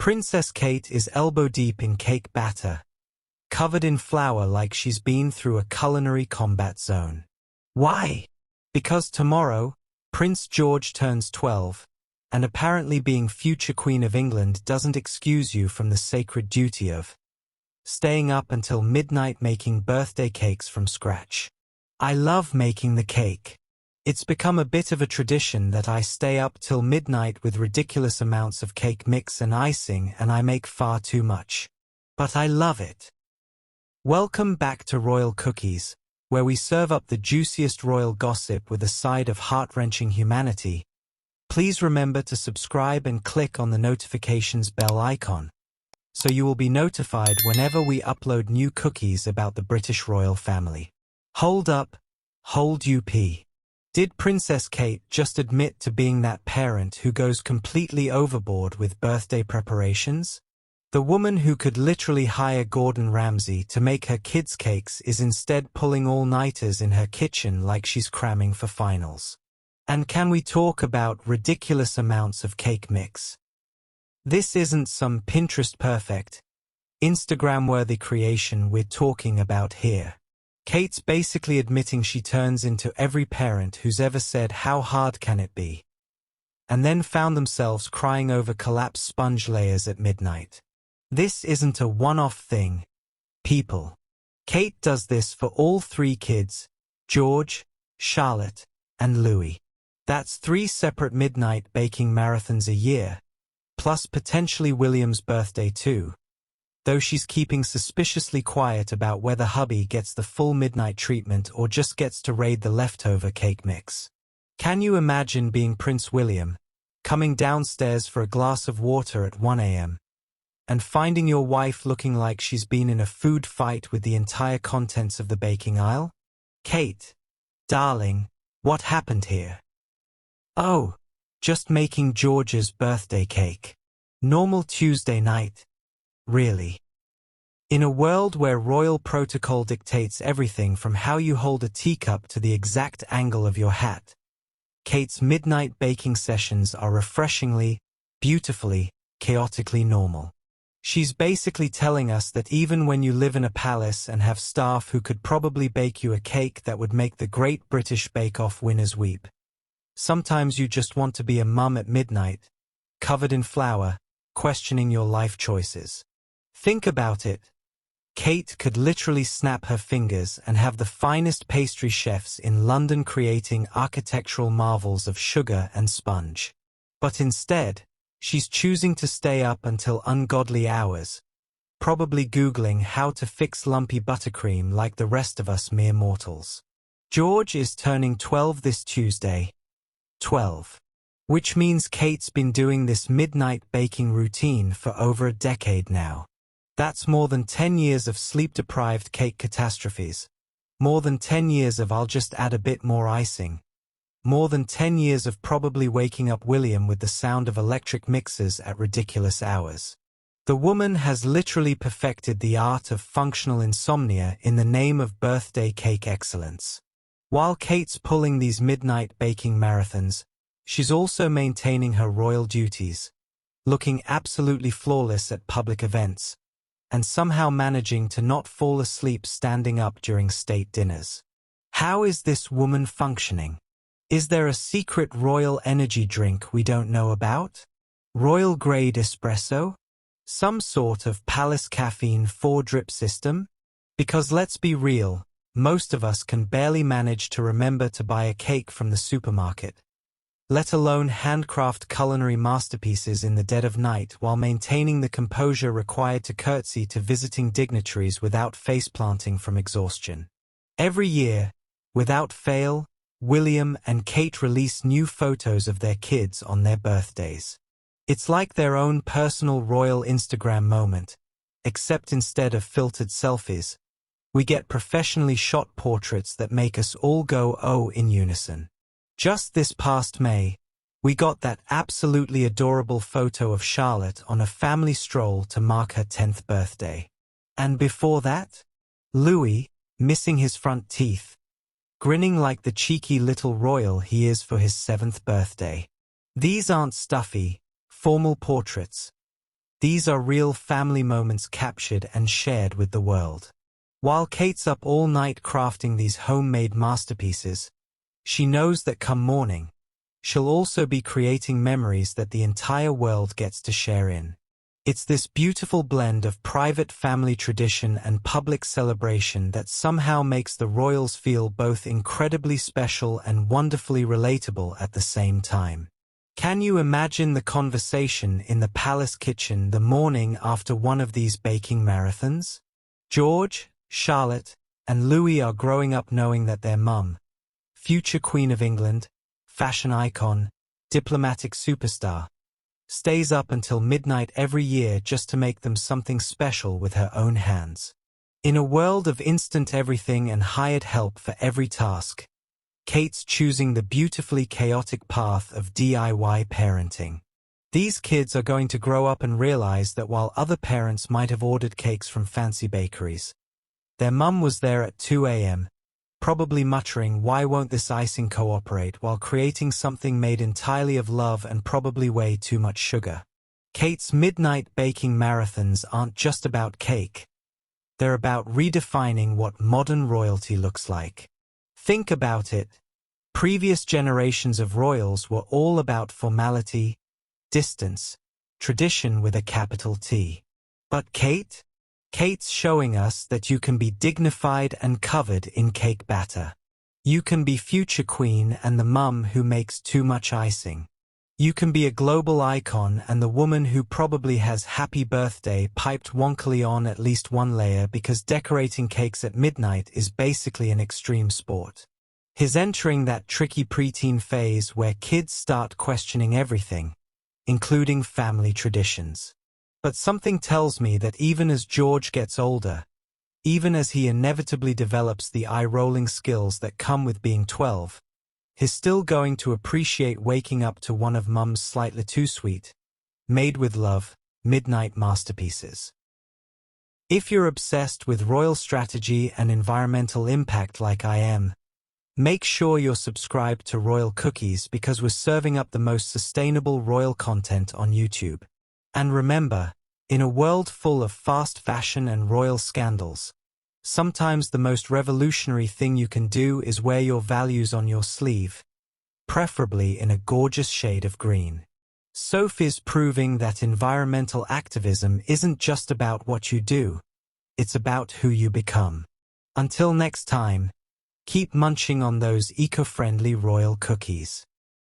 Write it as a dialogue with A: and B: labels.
A: Princess Kate is elbow-deep in cake batter, covered in flour like she's been through a culinary combat zone. Why? Because tomorrow, Prince George turns 12, and apparently being future Queen of England doesn't excuse you from the sacred duty of staying up until midnight making birthday cakes from scratch. I love making the cake. It's become a bit of a tradition that I stay up till midnight with ridiculous amounts of cake mix and icing, and I make far too much. But I love it. Welcome back to Royal Cookies, where we serve up the juiciest royal gossip with a side of heart-wrenching humanity. Please remember to subscribe and click on the notifications bell icon, so you will be notified whenever we upload new cookies about the British royal family. Hold up, hold up. Did Princess Kate just admit to being that parent who goes completely overboard with birthday preparations? The woman who could literally hire Gordon Ramsay to make her kids' cakes is instead pulling all-nighters in her kitchen like she's cramming for finals. And can we talk about ridiculous amounts of cake mix? This isn't some Pinterest-perfect, Instagram-worthy creation we're talking about here. Kate's basically admitting she turns into every parent who's ever said how hard can it be, and then found themselves crying over collapsed sponge layers at midnight. This isn't a one-off thing, people. Kate does this for all three kids, George, Charlotte, and Louis. That's 3 separate midnight baking marathons a year, plus potentially William's birthday too. Though she's keeping suspiciously quiet about whether hubby gets the full midnight treatment or just gets to raid the leftover cake mix. Can you imagine being Prince William, coming downstairs for a glass of water at 1 a.m., and finding your wife looking like she's been in a food fight with the entire contents of the baking aisle? Kate, darling, what happened here? Oh, just making George's birthday cake. Normal Tuesday night. Really? In a world where royal protocol dictates everything from how you hold a teacup to the exact angle of your hat, Kate's midnight baking sessions are refreshingly, beautifully, chaotically normal. She's basically telling us that even when you live in a palace and have staff who could probably bake you a cake that would make the Great British Bake Off winners weep, sometimes you just want to be a mum at midnight, covered in flour, questioning your life choices. Think about it. Kate could literally snap her fingers and have the finest pastry chefs in London creating architectural marvels of sugar and sponge. But instead, she's choosing to stay up until ungodly hours, probably Googling how to fix lumpy buttercream like the rest of us mere mortals. George is turning 12 this Tuesday. 12. Which means Kate's been doing this midnight baking routine for over a decade now. That's more than 10 years of sleep-deprived cake catastrophes. More than 10 years of I'll just add a bit more icing. More than 10 years of probably waking up William with the sound of electric mixers at ridiculous hours. The woman has literally perfected the art of functional insomnia in the name of birthday cake excellence. While Kate's pulling these midnight baking marathons, she's also maintaining her royal duties, looking absolutely flawless at public events, and somehow managing to not fall asleep standing up during state dinners. How is this woman functioning? Is there a secret royal energy drink we don't know about? Royal grade espresso? Some sort of palace caffeine 4-drip system? Because let's be real, most of us can barely manage to remember to buy a cake from the supermarket, let alone handcraft culinary masterpieces in the dead of night while maintaining the composure required to curtsy to visiting dignitaries without face-planting from exhaustion. Every year, without fail, William and Kate release new photos of their kids on their birthdays. It's like their own personal royal Instagram moment, except instead of filtered selfies, we get professionally shot portraits that make us all go oh in unison. Just this past May, we got that absolutely adorable photo of Charlotte on a family stroll to mark her 10th birthday. And before that, Louis, missing his front teeth, grinning like the cheeky little royal he is for his 7th birthday. These aren't stuffy, formal portraits. These are real family moments captured and shared with the world. While Kate's up all night crafting these homemade masterpieces, she knows that come morning, she'll also be creating memories that the entire world gets to share in. It's this beautiful blend of private family tradition and public celebration that somehow makes the royals feel both incredibly special and wonderfully relatable at the same time. Can you imagine the conversation in the palace kitchen the morning after one of these baking marathons? George, Charlotte, and Louis are growing up knowing that their mum, future Queen of England, fashion icon, diplomatic superstar, stays up until midnight every year just to make them something special with her own hands. In a world of instant everything and hired help for every task, Kate's choosing the beautifully chaotic path of DIY parenting. These kids are going to grow up and realize that while other parents might have ordered cakes from fancy bakeries, their mum was there at 2 a.m., probably muttering, "Why won't this icing cooperate?" while creating something made entirely of love and probably way too much sugar. Kate's midnight baking marathons aren't just about cake. They're about redefining what modern royalty looks like. Think about it. Previous generations of royals were all about formality, distance, tradition with a capital T. But Kate's showing us that you can be dignified and covered in cake batter. You can be future queen and the mum who makes too much icing. You can be a global icon and the woman who probably has happy birthday piped wonkily on at least one layer because decorating cakes at midnight is basically an extreme sport. He's entering that tricky preteen phase where kids start questioning everything, including family traditions. But something tells me that even as George gets older, even as he inevitably develops the eye-rolling skills that come with being 12, he's still going to appreciate waking up to one of Mum's slightly too sweet, made with love, midnight masterpieces. If you're obsessed with royal strategy and environmental impact like I am, make sure you're subscribed to Royal Cookies because we're serving up the most sustainable royal content on YouTube. And remember, in a world full of fast fashion and royal scandals, sometimes the most revolutionary thing you can do is wear your values on your sleeve, preferably in a gorgeous shade of green. Sophie's proving that environmental activism isn't just about what you do, it's about who you become. Until next time, keep munching on those eco-friendly royal cookies.